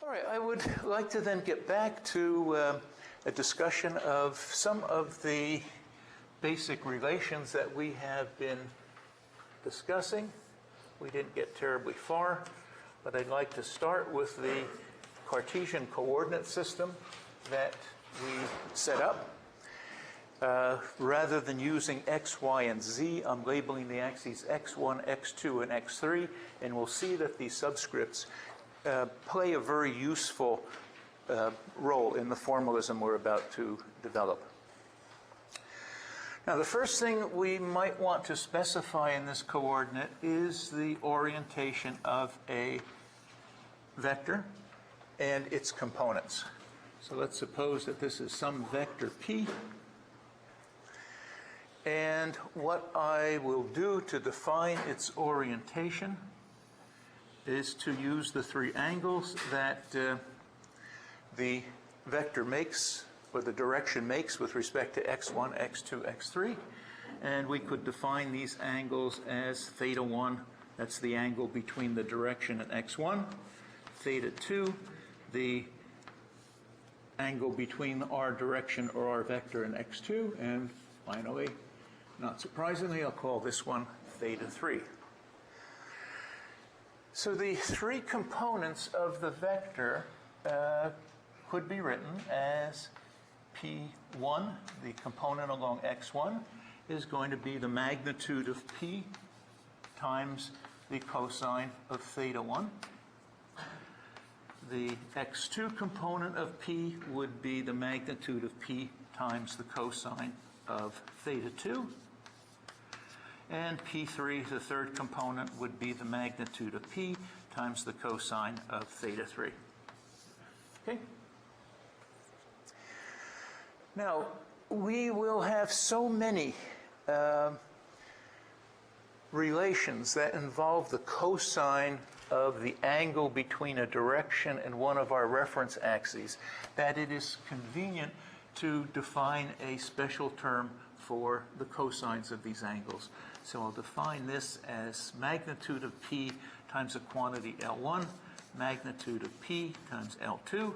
All right, I would like to then get back to a discussion of some of the basic relations that we have been discussing. We didn't get terribly far, but I'd like to start with the Cartesian coordinate system that we set up. Rather than using x, y, and z, I'm labeling the axes x1, x2, and x3, and we'll see that these subscripts play a very useful role in the formalism we're about to develop. Now, the first thing we might want to specify in this coordinate is the orientation of a vector and its components. So let's suppose that this is some vector p. And what I will do to define its orientation is to use the three angles that the vector makes, or the direction makes, with respect to x1, x2, x3. And we could define these angles as theta 1, that's the angle between the direction and x1, theta 2, the angle between our direction or our vector and x2, and finally, not surprisingly, I'll call this one theta 3. So the three components of the vector could be written as P1, the component along x1, is going to be the magnitude of P times the cosine of theta 1. The x2 component of P would be the magnitude of P times the cosine of theta 2. And P3, the third component, would be the magnitude of P times the cosine of theta 3. Okay? Now, we will have so many relations that involve the cosine of the angle between a direction and one of our reference axes that it is convenient to define a special term for the cosines of these angles. So I'll define this as magnitude of P times a quantity L1, magnitude of P times L2,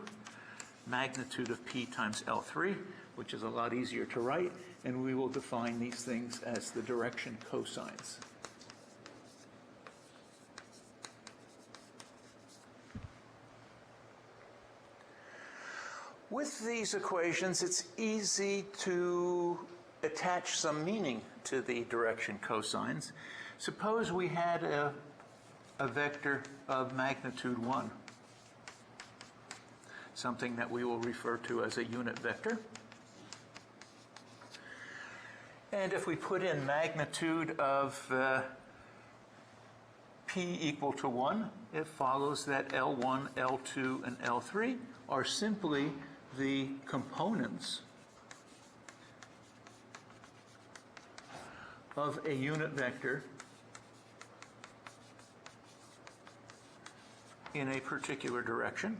magnitude of P times L3, which is a lot easier to write, and we will define these things as the direction cosines. With these equations, it's easy to attach some meaning to the direction cosines. Suppose we had a vector of magnitude 1, something that we will refer to as a unit vector. And if we put in magnitude of p equal to 1, it follows that L1, L2, and L3 are simply the components of a unit vector in a particular direction.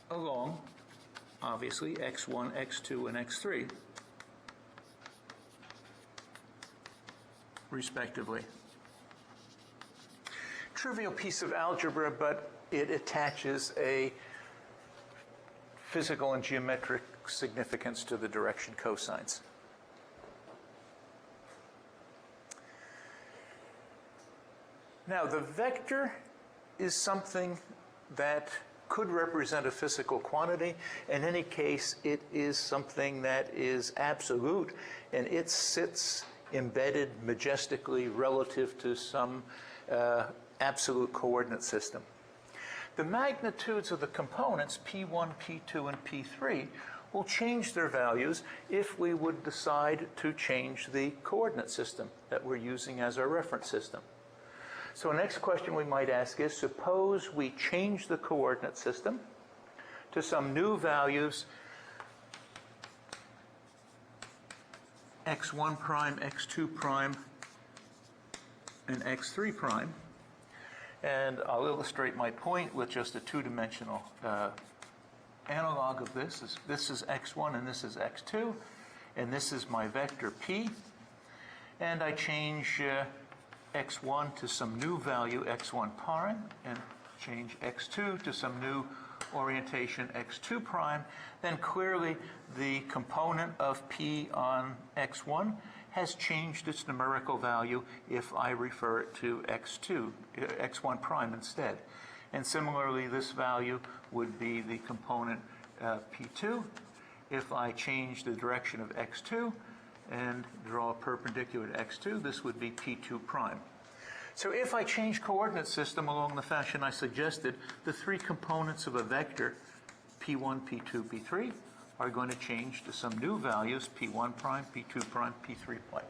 Along, obviously, x1, x2, and x3, respectively. Trivial piece of algebra, but it attaches a physical and geometric significance to the direction cosines. Now, the vector is something that could represent a physical quantity. In any case, it is something that is absolute, and it sits embedded majestically relative to some absolute coordinate system. The magnitudes of the components, P1, P2, and P3, will change their values if we would decide to change the coordinate system that we're using as our reference system. So the next question we might ask is, suppose we change the coordinate system to some new values, x1 prime, x2 prime, and x3 prime. And I'll illustrate my point with just a two-dimensional analog of this. This is x1 and this is x2, and this is my vector p. and I change x1 to some new value x1 prime, and change x2 to some new orientation x2 prime, then clearly the component of p on x1 has changed its numerical value if I refer it to x1 prime instead. And similarly, this value would be the component p2 if I change the direction of x2 and draw a perpendicular to x2, this would be p2 prime. So if I change coordinate system along the fashion I suggested, the three components of a vector, p1, p2, p3, are going to change to some new values, p1 prime, p2 prime, p3 prime.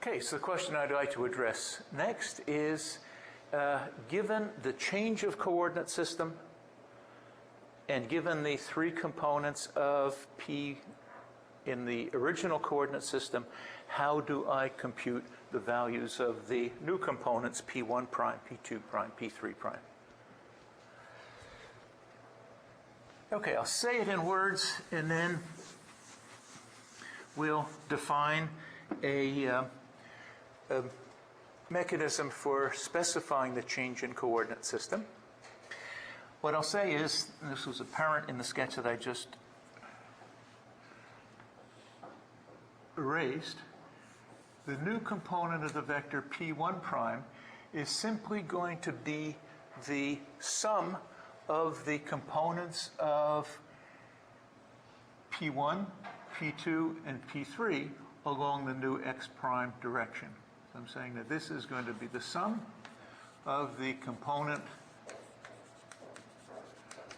Okay, so the question I'd like to address next is, given the change of coordinate system and given the three components of p in the original coordinate system, how do I compute the values of the new components p1 prime, p2 prime, p3 prime? Okay, I'll say it in words and then we'll define a mechanism for specifying the change in coordinate system. What I'll say is, and this was apparent in the sketch that I just erased, the new component of the vector p1 prime is simply going to be the sum of the components of p1, p2, and p3 along the new x prime direction. So I'm saying that this is going to be the sum of the component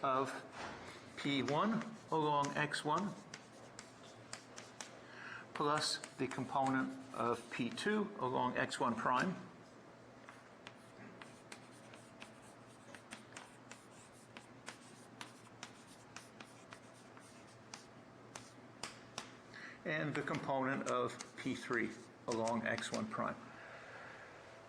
of p1 along x1 plus the component of p2 along x1 prime and the component of p3 along x1 prime.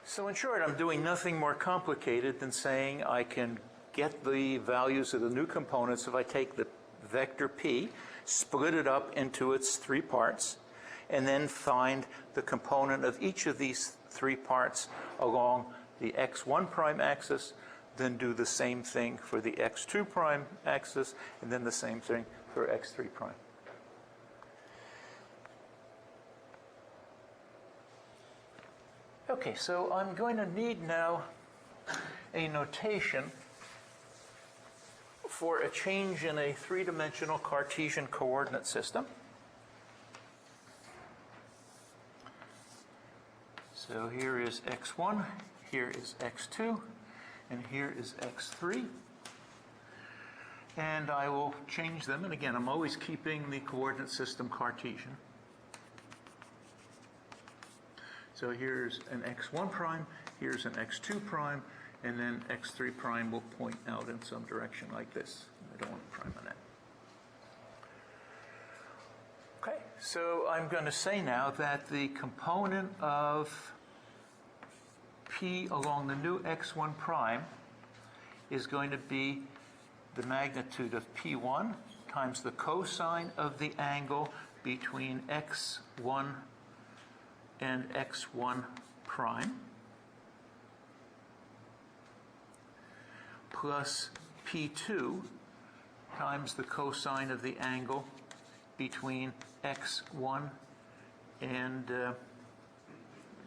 So in short, I'm doing nothing more complicated than saying I can get the values of the new components if I take the vector p, split it up into its three parts, and then find the component of each of these three parts along the x1 prime axis, then do the same thing for the x2 prime axis, and then the same thing for x3 prime. Okay, so I'm going to need now a notation for a change in a three-dimensional Cartesian coordinate system. So here is x1, here is x2, and here is x3. And I will change them, and again, I'm always keeping the coordinate system Cartesian. So here's an x1 prime, here's an x2 prime, and then x3 prime will point out in some direction like this. I don't want a prime on that. Okay, so I'm going to say now that the component of p along the new x1 prime is going to be the magnitude of p1 times the cosine of the angle between x1 and x1 prime plus p2 times the cosine of the angle between x1 and, I'm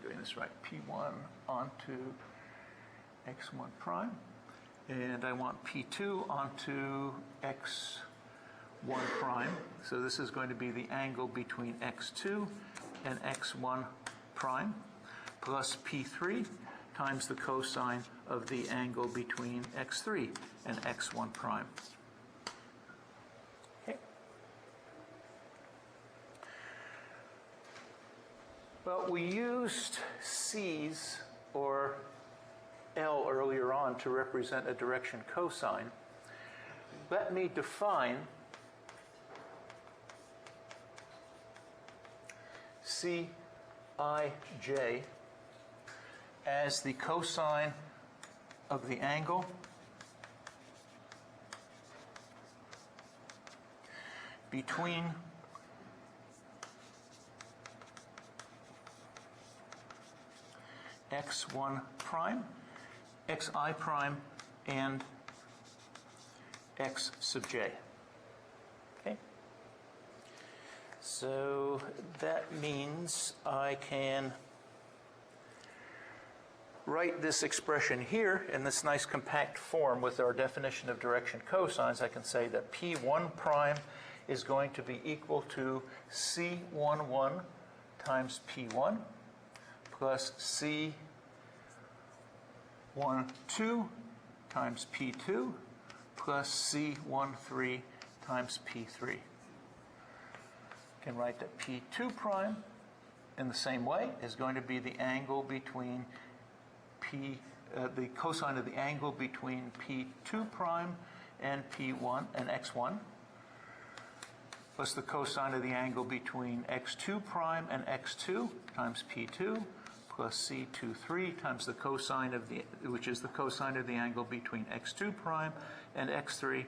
doing this right, p1 onto x1 prime, and I want p2 onto x1 prime. So this is going to be the angle between x2 and x1 prime plus p3 times the cosine of the angle between x3 and x1 prime. Okay. Well, we used C's or L earlier on to represent a direction cosine. Let me define Cij as the cosine of the angle between x1 prime, xi prime, and x sub j. Okay? So that means I can write this expression here in this nice compact form with our definition of direction cosines. I can say that P1 prime is going to be equal to C11 times P1 plus C12 times P2 plus C13 times P3. I can write that P2 prime in the same way is going to be the angle between the cosine of the angle between P2 prime and P1 and x1 plus the cosine of the angle between x2 prime and x2 times P2 plus C23 times the cosine of the, which is the cosine of the angle between x2 prime and x3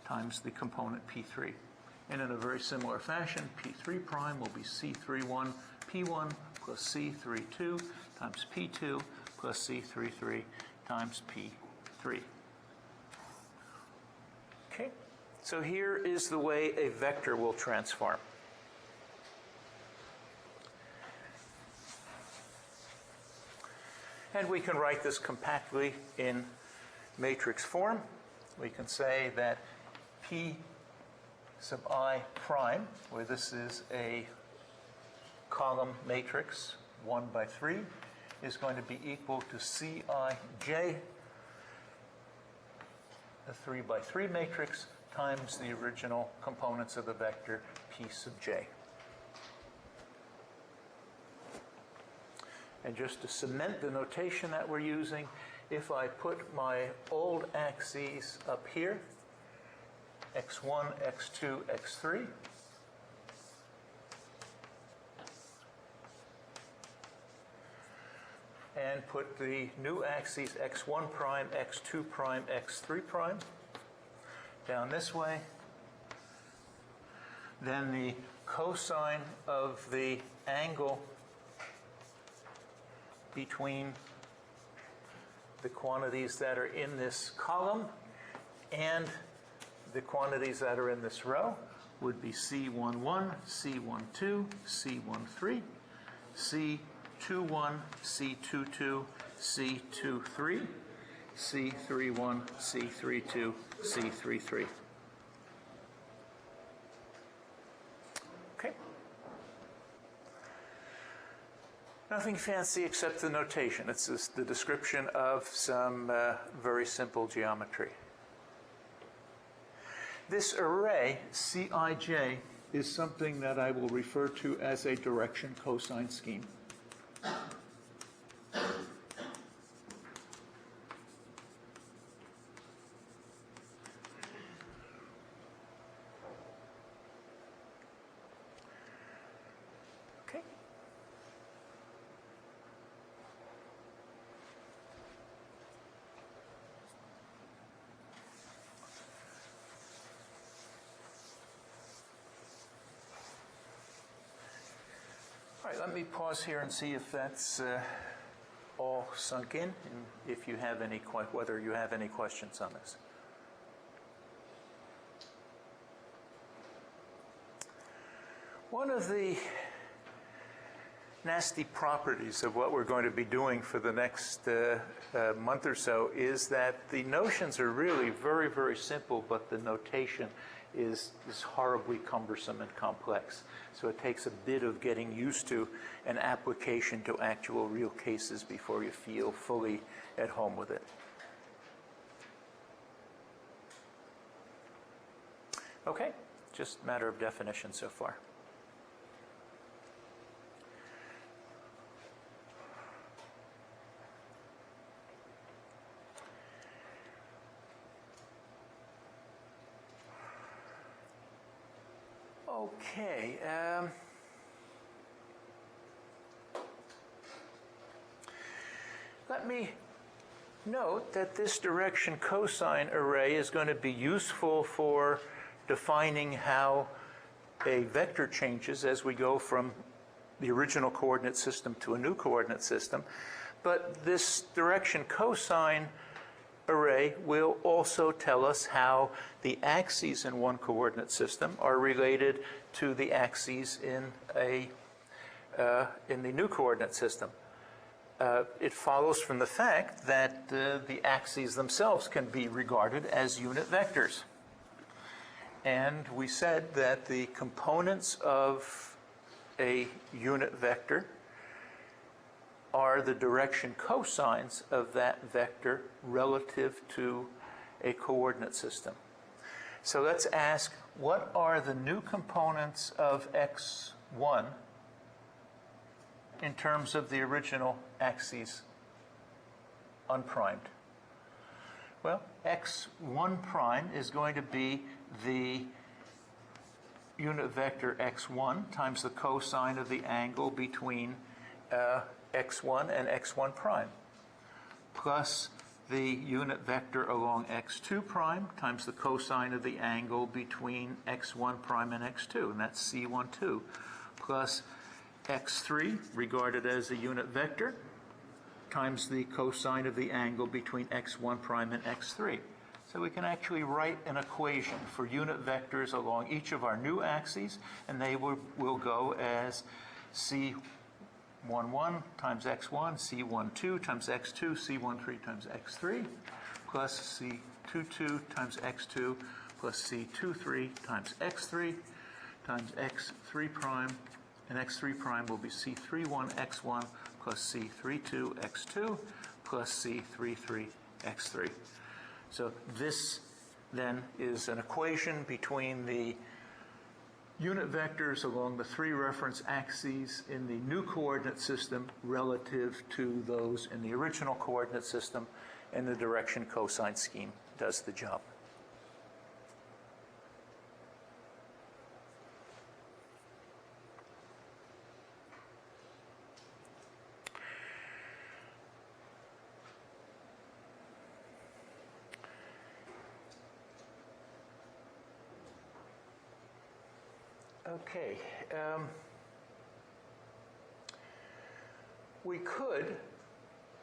times the component P3. And in a very similar fashion, P3 prime will be C31 P1 plus C32 times P2 plus C33 times P3. Okay, so here is the way a vector will transform. And we can write this compactly in matrix form. We can say that P sub I prime, where this is a column matrix 1 by 3, is going to be equal to Cij, a 3 by 3 matrix, times the original components of the vector P sub j. And just to cement the notation that we're using, if I put my old axes up here, x1, x2, x3, and put the new axes x1 prime, x2 prime, x3 prime down this way, then the cosine of the angle between the quantities that are in this column and the quantities that are in this row would be C11, C12, C13, C21, C22, C23, C31, C32, C33. Okay. Nothing fancy except the notation. It's just the description of some very simple geometry. This array, Cij, is something that I will refer to as a direction cosine scheme. Okay. All right, let me pause here and see if that's all sunk in, and if you have any, whether you have any questions on this. One of the nasty properties of what we're going to be doing for the next month or so is that the notions are really very, very simple, but the notation is horribly cumbersome and complex. So it takes a bit of getting used to an application to actual real cases before you feel fully at home with it. Okay, just a matter of definition so far. Okay. Let me note that this direction cosine array is going to be useful for defining how a vector changes as we go from the original coordinate system to a new coordinate system. But this direction cosine array will also tell us how the axes in one coordinate system are related to the axes in the new coordinate system. It follows from the fact that the axes themselves can be regarded as unit vectors. And we said that the components of a unit vector are the direction cosines of that vector relative to a coordinate system. So let's ask, what are the new components of x1 in terms of the original axes unprimed? Well, x1 prime is going to be the unit vector x1 times the cosine of the angle between x1 and x1 prime, plus the unit vector along x2 prime times the cosine of the angle between x1 prime and x2, and that's c12, plus x3, regarded as a unit vector, times the cosine of the angle between x1 prime and x3. So we can actually write an equation for unit vectors along each of our new axes, and they will go as c11 times x1, c12 times x2, c13 times x3, plus c22 times x2, plus c23 times x3, times x3 prime, and x3 prime will be c31 x1 plus c32 x2 plus c33 x3. So this then is an equation between the unit vectors along the three reference axes in the new coordinate system relative to those in the original coordinate system, and the direction cosine scheme does the job. Okay, we could,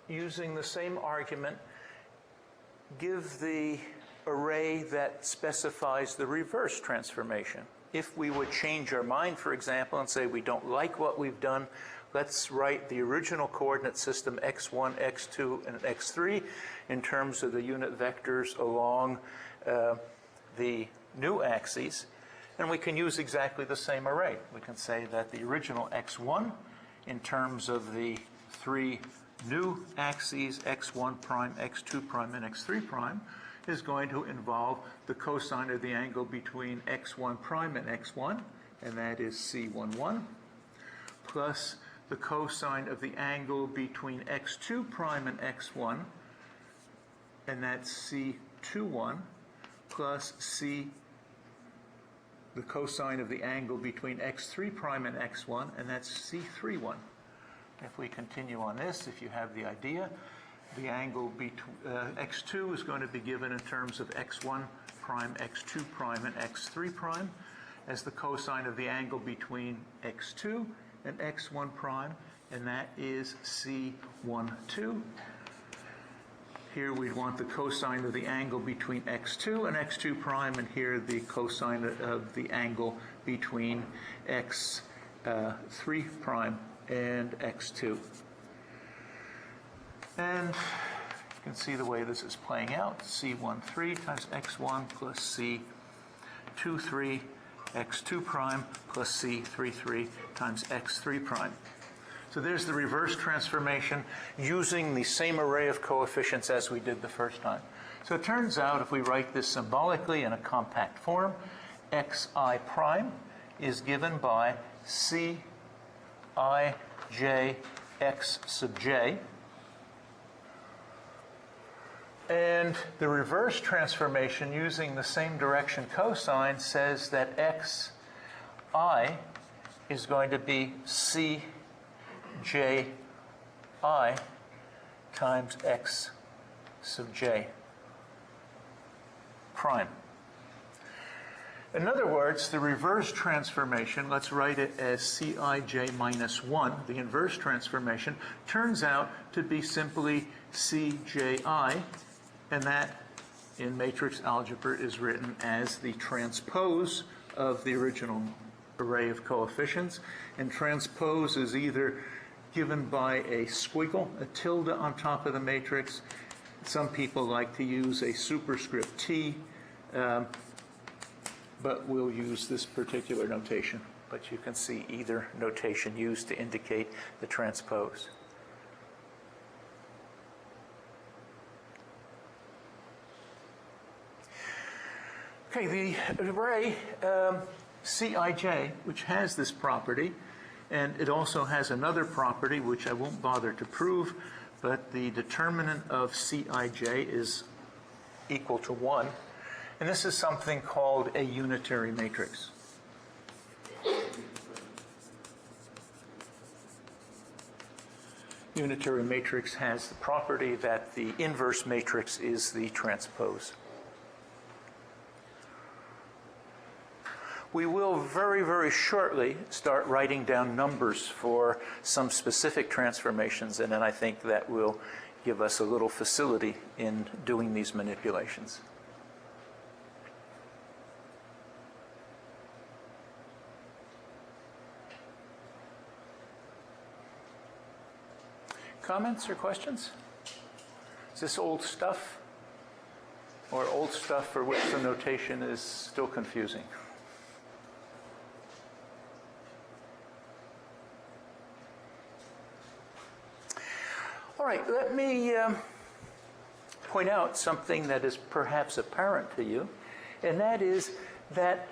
using the same argument, give the array that specifies the reverse transformation. If we would change our mind, for example, and say we don't like what we've done, let's write the original coordinate system x1, x2, and x3 in terms of the unit vectors along the new axes. And we can use exactly the same array. We can say that the original x1 in terms of the three new axes, x1 prime, x2 prime, and x3 prime, is going to involve the cosine of the angle between x1 prime and x1, and that is c11, plus the cosine of the angle between x2 prime and x1, and that's c21, plus the cosine of the angle between x3 prime and x1, and that's c31. If we continue on this, if you have the idea, the angle between x2 is going to be given in terms of x1 prime, x2 prime, and x3 prime as the cosine of the angle between x2 and x1 prime, and that is c12. Here we'd want the cosine of the angle between x2 and x2 prime, and here the cosine of the angle between x3 prime and x2. And you can see the way this is playing out. c13 times x1 plus c23 x2 prime plus c33 times x3 prime. So there's the reverse transformation using the same array of coefficients as we did the first time. So it turns out if we write this symbolically in a compact form, xi prime is given by ci j x sub j. And the reverse transformation using the same direction cosine says that xi is going to be c j I times x sub j prime. In other words, the reverse transformation, let's write it as Cij minus 1, the inverse transformation, turns out to be simply Cji, and that in matrix algebra is written as the transpose of the original array of coefficients. And transpose is either given by a squiggle, a tilde on top of the matrix. Some people like to use a superscript T, but we'll use this particular notation. But you can see either notation used to indicate the transpose. Okay, the array Cij, which has this property, and it also has another property which I won't bother to prove, but the determinant of Cij is equal to 1. And this is something called a unitary matrix. Unitary matrix has the property that the inverse matrix is the transpose. We will very, very shortly start writing down numbers for some specific transformations, and then I think that will give us a little facility in doing these manipulations. Comments or questions? Is this old stuff, or old stuff for which the notation is still confusing? All right, let me point out something that is perhaps apparent to you, and that is that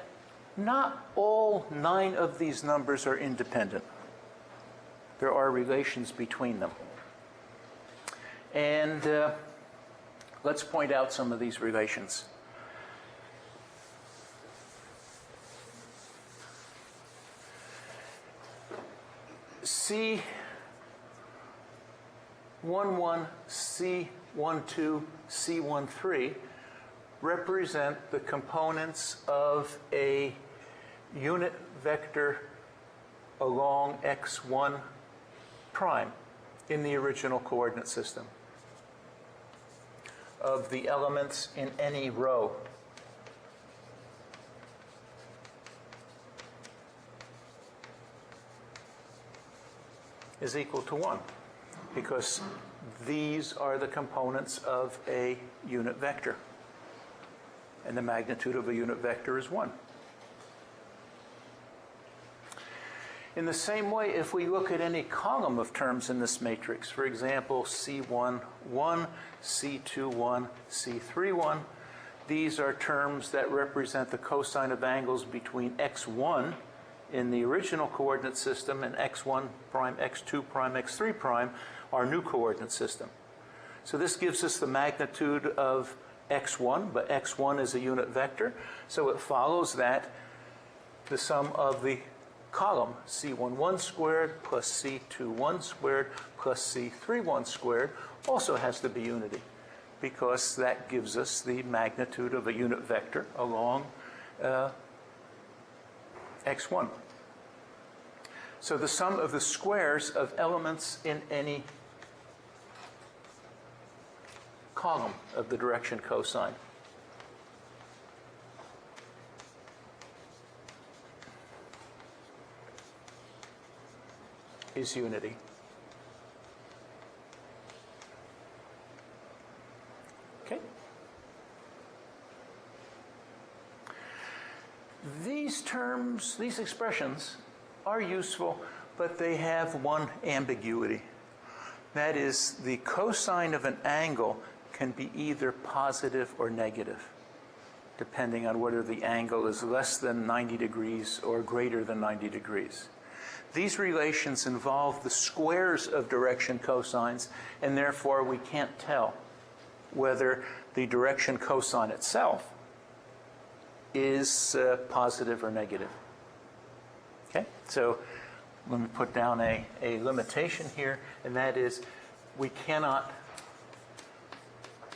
not all 9 of these numbers are independent. There are relations between them. And let's point out some of these relations. C11, C12, C13 represent the components of a unit vector along x1 prime in the original coordinate system of the elements in any row. Is equal to 1, because these are the components of a unit vector, and the magnitude of a unit vector is 1. In the same way, if we look at any column of terms in this matrix, for example, C11, C21, C31, these are terms that represent the cosine of angles between x1 in the original coordinate system and x1 prime, x2 prime, x3 prime, our new coordinate system. So this gives us the magnitude of x1, but x1 is a unit vector, so it follows that the sum of the column C11 squared plus C21 squared plus C31 squared also has to be unity, because that gives us the magnitude of a unit vector along x1. So the sum of the squares of elements in any column of the direction cosine is unity. Okay? These terms, these expressions are useful, but they have one ambiguity. That is, the cosine of an angle can be either positive or negative, depending on whether the angle is less than 90 degrees or greater than 90 degrees. These relations involve the squares of direction cosines, and therefore we can't tell whether the direction cosine itself is positive or negative. Okay, so let me put down a limitation here, and that is we cannot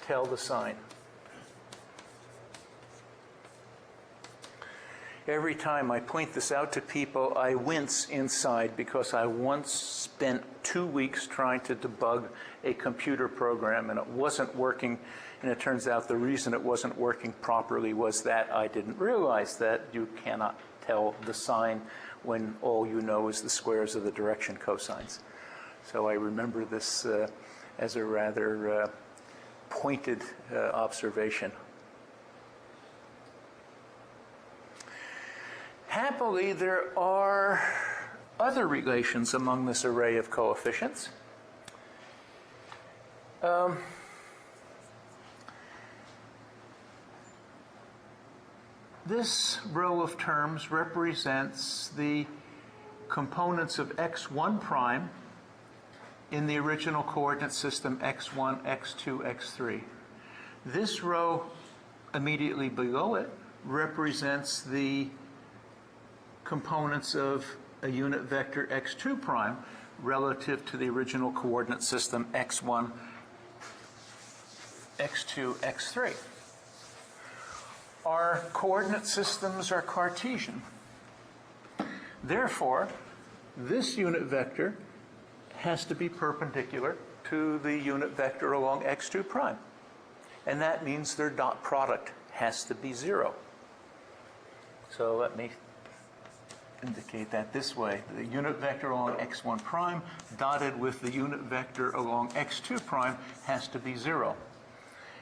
tell the sign. Every time I point this out to people, I wince inside because I once spent 2 weeks trying to debug a computer program and it wasn't working. And it turns out the reason it wasn't working properly was that I didn't realize that you cannot tell the sign when all you know is the squares of the direction cosines. So I remember this as a rather pointed observation. Happily, there are other relations among this array of coefficients. This row of terms represents the components of x1 prime in the original coordinate system x1, x2, x3. This row immediately below it represents the components of a unit vector x2 prime relative to the original coordinate system x1, x2, x3. Our coordinate systems are Cartesian. Therefore, this unit vector has to be perpendicular to the unit vector along x2 prime. And that means their dot product has to be 0. So let me indicate that this way. The unit vector along x1 prime dotted with the unit vector along x2 prime has to be 0.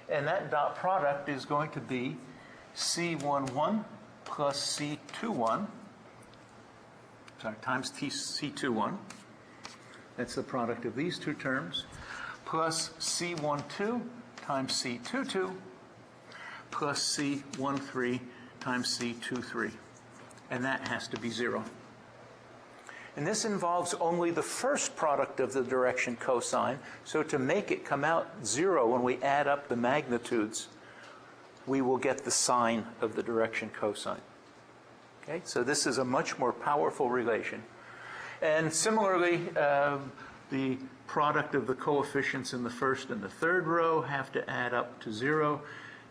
And that dot product is going to be C11 plus C21, times C21. That's the product of these two terms, plus C12 times C22, plus C13 times C23. And that has to be 0. And this involves only the first product of the direction cosine. So to make it come out 0 when we add up the magnitudes, we will get the sign of the direction cosine. Okay, so this is a much more powerful relation. And similarly, the product of the coefficients in the first and the third row have to add up to 0.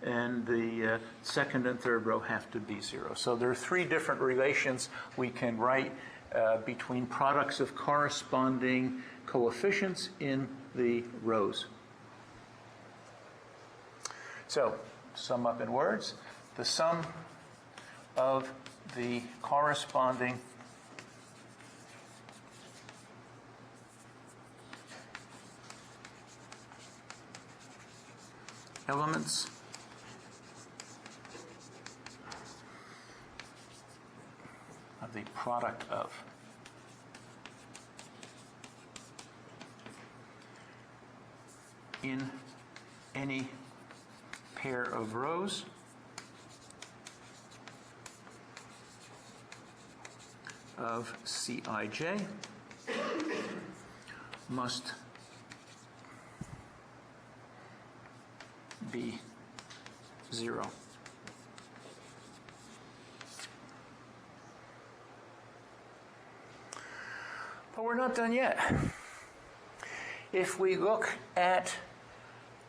And the second and third row have to be 0. So there are 3 different relations we can write between products of corresponding coefficients in the rows. So, sum up in words, the sum of the corresponding elements of the product of in any pair of rows of Cij must be 0. But we're not done yet. If we look at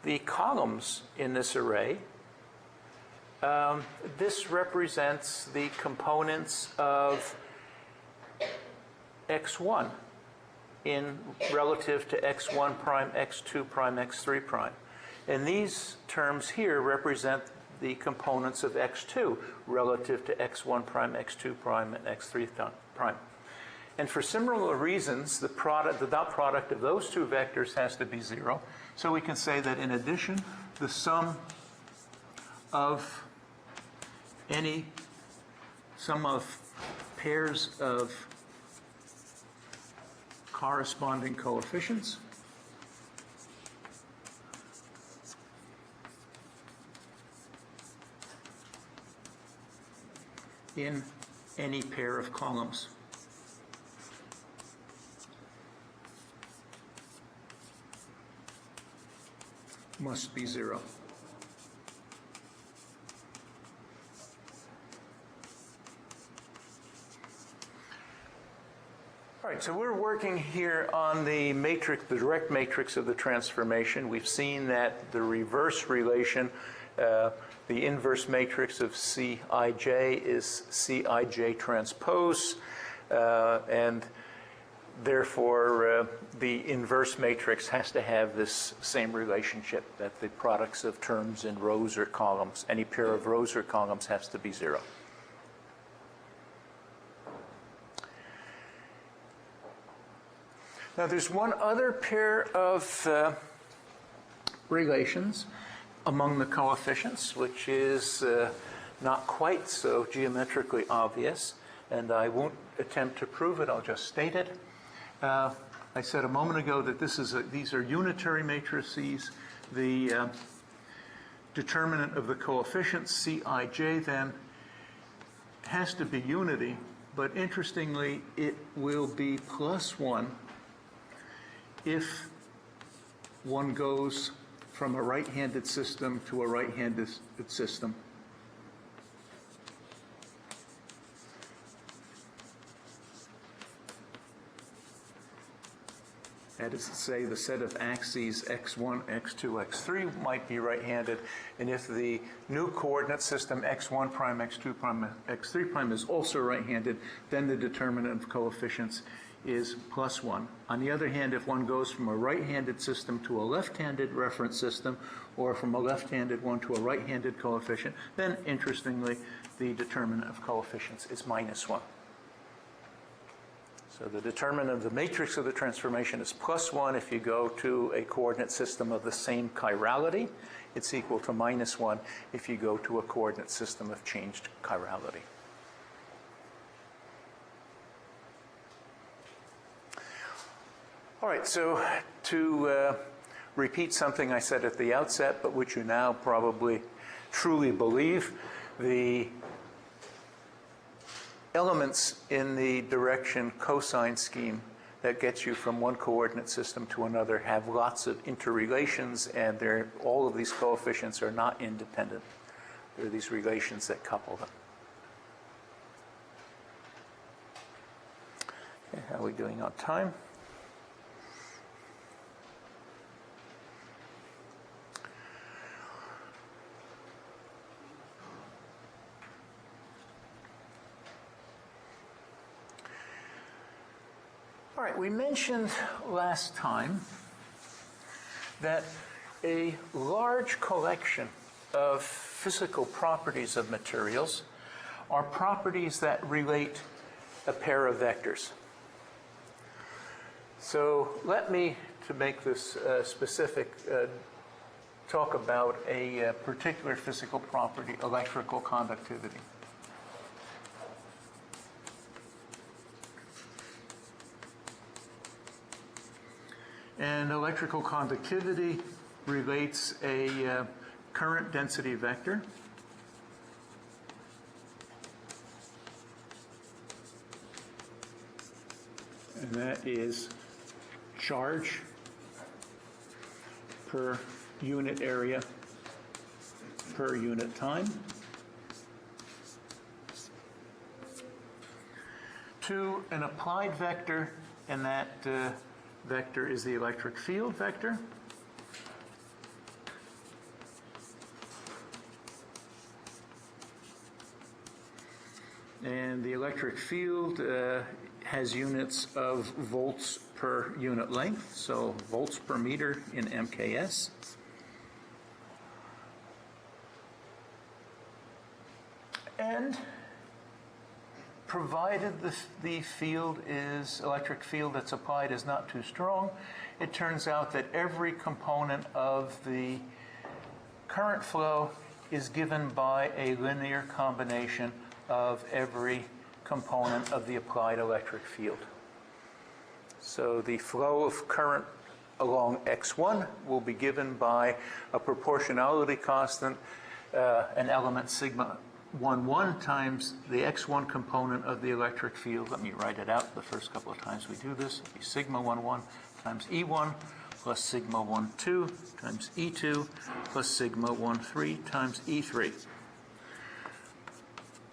the columns in this array, this represents the components of x1 in relative to x1 prime, x2 prime, x3 prime. And these terms here represent the components of x2 relative to x1 prime, x2 prime, and x3 prime. And for similar reasons, the dot product of those two vectors has to be 0. So we can say that in addition, the sum of pairs of corresponding coefficients in any pair of columns must be 0. All right, so we're working here on the matrix, the direct matrix of the transformation. We've seen that the reverse relation The inverse matrix of Cij is Cij transpose, and therefore the inverse matrix has to have this same relationship, that the products of terms in rows or columns, any pair of rows or columns, has to be 0. Now there's one other pair of relations among the coefficients, which is not quite so geometrically obvious, and I won't attempt to prove it, I'll just state it. I said a moment ago that these are unitary matrices. The determinant of the coefficients, Cij, then has to be unity, but interestingly, it will be +1 if one goes from a right-handed system to a right-handed system. That is to say, the set of axes x1, x2, x3 might be right-handed, and if the new coordinate system x1 prime, x2 prime, x3 prime is also right-handed, then the determinant of coefficients is +1. On the other hand, if one goes from a right-handed system to a left-handed reference system, or from a left-handed one to a right-handed coefficient, then interestingly, the determinant of coefficients is -1. So the determinant of the matrix of the transformation is +1 if you go to a coordinate system of the same chirality. It's equal to -1 if you go to a coordinate system of changed chirality. All right, so to repeat something I said at the outset, but which you now probably truly believe, the elements in the direction cosine scheme that gets you from one coordinate system to another have lots of interrelations, and all of these coefficients are not independent. There are these relations that couple them. Okay, how are we doing on time? All right, we mentioned last time that a large collection of physical properties of materials are properties that relate a pair of vectors. So let me, to make this specific, talk about a particular physical property, electrical conductivity. And electrical conductivity relates a current density vector. And that is charge per unit area per unit time, to an applied vector, and that vector is the electric field vector. And the electric field has units of volts per unit length, so volts per meter in MKS. And provided the field is, electric field that's applied is not too strong, it turns out that every component of the current flow is given by a linear combination of every component of the applied electric field. So the flow of current along x1 will be given by a proportionality constant, an element sigma 1,1 times the x1 component of the electric field. Let me write it out the first couple of times we do this. It'll be sigma 1,1 times E1 plus sigma 1,2 times E2 plus sigma 1,3 times E3.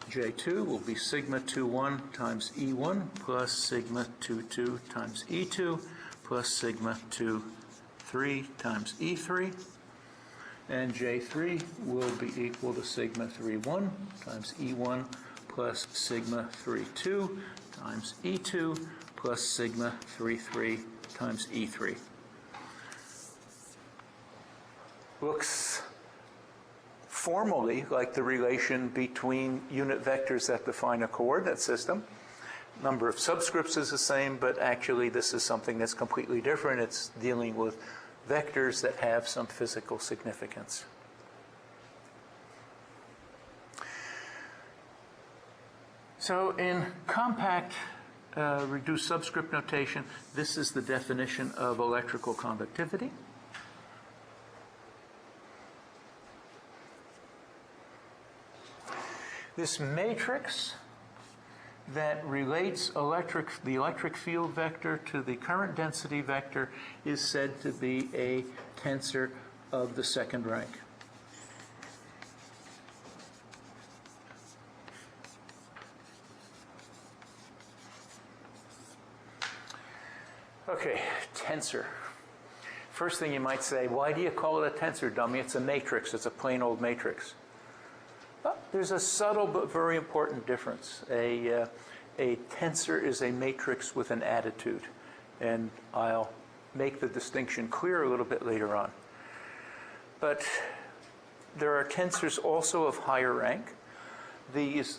J2 will be sigma 2,1 times E1 plus sigma 2,2 times E2 plus sigma 2,3 times E3. And J3 will be equal to sigma 3,1 times E1 plus sigma 3,2 times E2 plus sigma 3,3 times E3. Looks formally like the relation between unit vectors that define a coordinate system. Number of subscripts is the same, but actually this is something that's completely different. It's dealing with vectors that have some physical significance. So in compact reduced subscript notation, this is the definition of electrical conductivity. This matrix that relates the electric field vector to the current density vector is said to be a tensor of the second rank. Okay, tensor. First thing you might say, why do you call it a tensor, dummy? It's a matrix. It's a plain old matrix. Well, there's a subtle but very important difference. A tensor is a matrix with an attitude, and I'll make the distinction clear a little bit later on. But there are tensors also of higher rank. These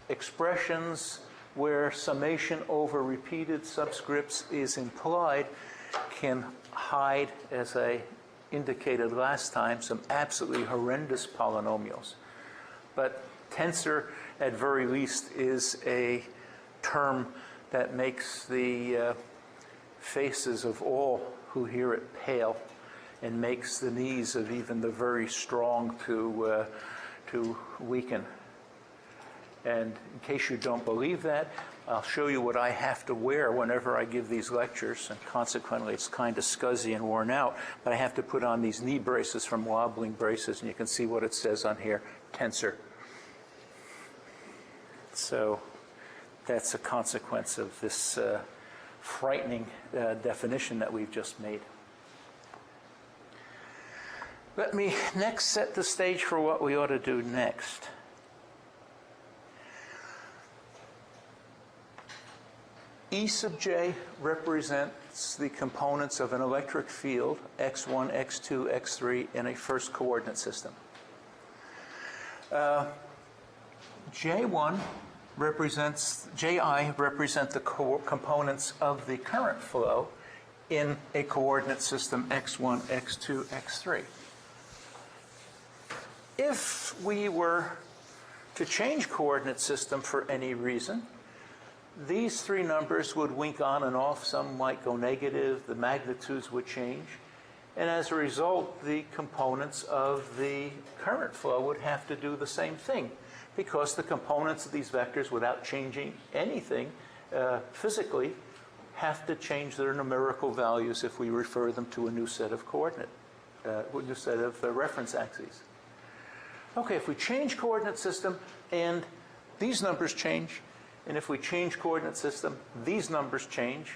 expressions where summation over repeated subscripts is implied can hide, as I indicated last time, some absolutely horrendous polynomials. But tensor, at very least, is a term that makes the faces of all who hear it pale and makes the knees of even the very strong to weaken. And in case you don't believe that, I'll show you what I have to wear whenever I give these lectures, and consequently it's kind of scuzzy and worn out, but I have to put on these knee braces from Wobbling Braces, and you can see what it says on here, tensor. So that's a consequence of this frightening definition that we've just made. Let me next set the stage for what we ought to do next. E sub j represents the components of an electric field, x1, x2, x3, in a first coordinate system. J1 represents, Ji represent the components of the current flow in a coordinate system x1, x2, x3. If we were to change coordinate system for any reason, these three numbers would wink on and off. Some might go negative, the magnitudes would change, and as a result, the components of the current flow would have to do the same thing, because the components of these vectors, without changing anything physically, have to change their numerical values if we refer them to a new set of coordinate, a new set of reference axes. Okay, if we change coordinate system and these numbers change, and if we change coordinate system, these numbers change,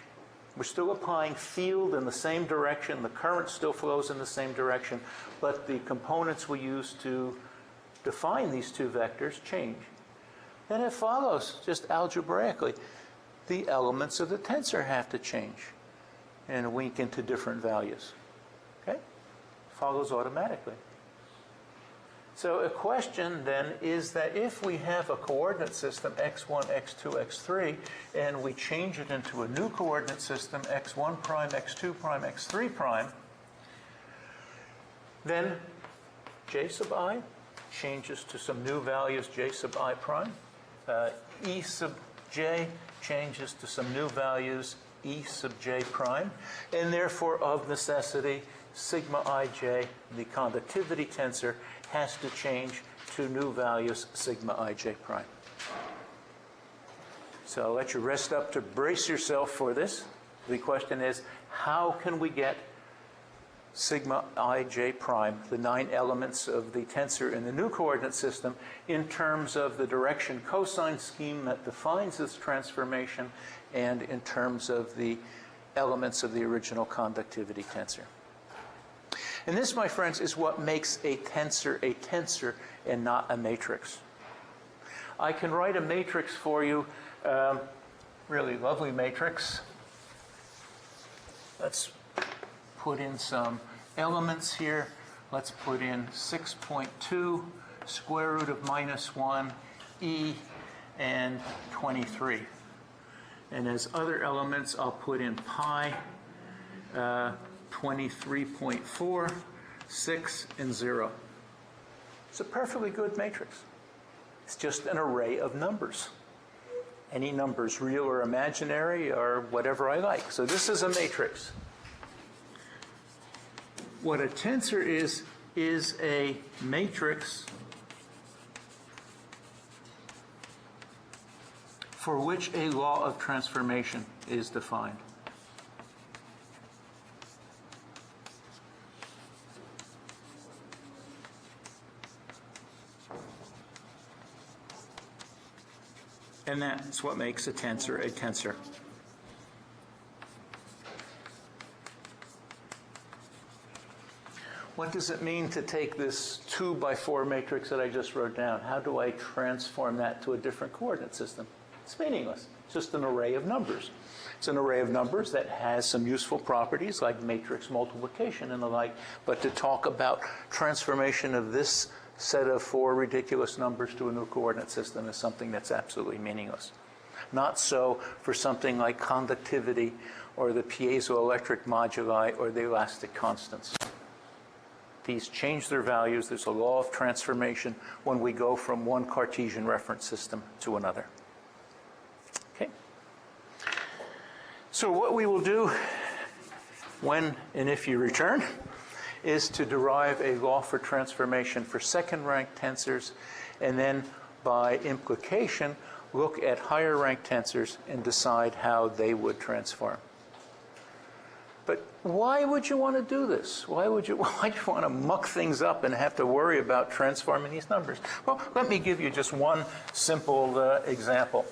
we're still applying field in the same direction, the current still flows in the same direction, but the components we use to define these two vectors change. Then it follows, just algebraically, the elements of the tensor have to change and wink into different values. Okay? Follows automatically. So a question then is that if we have a coordinate system x1, x2, x3, and we change it into a new coordinate system x1 prime, x2 prime, x3 prime, then j sub I changes to some new values j sub I prime. E sub j changes to some new values E sub j prime, and therefore of necessity sigma ij, the conductivity tensor, has to change to new values sigma ij prime. So I'll let you rest up to brace yourself for this. The question is, how can we get sigma ij prime, the 9 elements of the tensor in the new coordinate system, in terms of the direction cosine scheme that defines this transformation, and in terms of the elements of the original conductivity tensor? And this, my friends, is what makes a tensor and not a matrix. I can write a matrix for you, really lovely matrix. Let's put in some elements here. Let's put in 6.2, square root of -1, e, and 23. And as other elements, I'll put in pi, 23.4, 6, and 0. It's a perfectly good matrix. It's just an array of numbers. Any numbers, real or imaginary, or whatever I like. So this is a matrix. What a tensor is a matrix for which a law of transformation is defined. And that's what makes a tensor a tensor. What does it mean to take this 2 by 4 matrix that I just wrote down? How do I transform that to a different coordinate system? It's meaningless. It's just an array of numbers. It's an array of numbers that has some useful properties like matrix multiplication and the like. But to talk about transformation of this set of 4 ridiculous numbers to a new coordinate system is something that's absolutely meaningless. Not so for something like conductivity or the piezoelectric moduli or the elastic constants. These change their values. There's a law of transformation when we go from one Cartesian reference system to another. Okay? So what we will do when and if you return is to derive a law for transformation for second-rank tensors, and then by implication look at higher-rank tensors and decide how they would transform. But why would you want to do this? Why would you want to muck things up and have to worry about transforming these numbers? Well, let me give you just one simple example.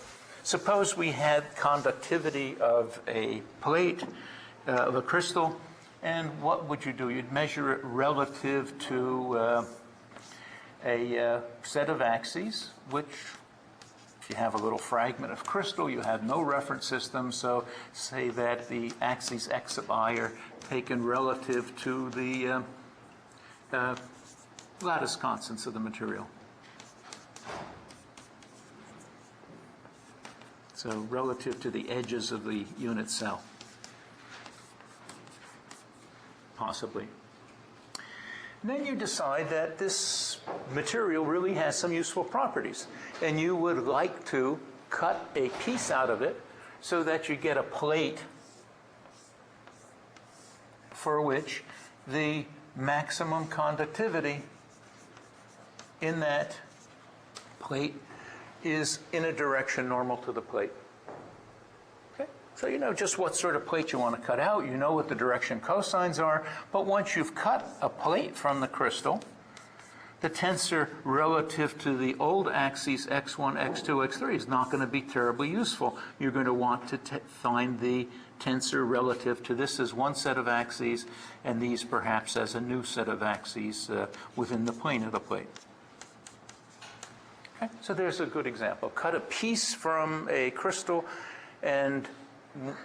Suppose we had conductivity of a plate, of a crystal, and what would you do? You'd measure it relative to a set of axes, which, if you have a little fragment of crystal, you have no reference system, so say that the axes x of I are taken relative to the lattice constants of the material. So relative to the edges of the unit cell. Possibly. And then you decide that this material really has some useful properties, and you would like to cut a piece out of it so that you get a plate for which the maximum conductivity in that plate is in a direction normal to the plate. Okay? So you know just what sort of plate you want to cut out. You know what the direction cosines are. But once you've cut a plate from the crystal, the tensor relative to the old axes x1, x2, x3 is not going to be terribly useful. You're going to want to find the tensor relative to this as one set of axes and these perhaps as a new set of axes within the plane of the plate. Okay? So there's a good example. Cut a piece from a crystal and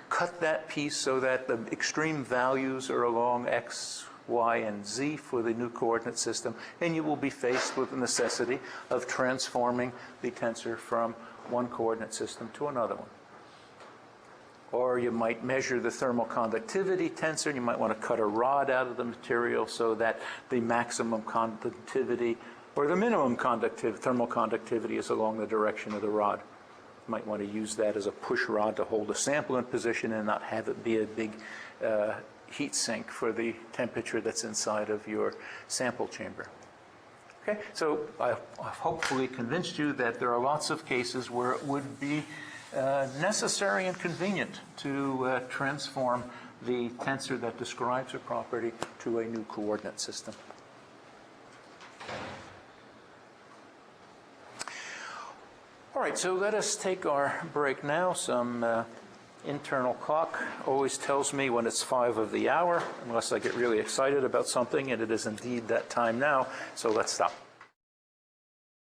cut that piece so that the extreme values are along x, y, and z for the new coordinate system, and you will be faced with the necessity of transforming the tensor from one coordinate system to another one. Or you might measure the thermal conductivity tensor, and you might want to cut a rod out of the material so that the maximum conductivity or the minimum thermal conductivity is along the direction of the rod. You might want to use that as a push rod to hold a sample in position and not have it be a big heat sink for the temperature that's inside of your sample chamber. Okay, so I've hopefully convinced you that there are lots of cases where it would be necessary and convenient to transform the tensor that describes a property to a new coordinate system. All right, so let us take our break now, some internal clock always tells me when it's 5 of the hour, unless I get really excited about something, and it is indeed that time now, so let's stop.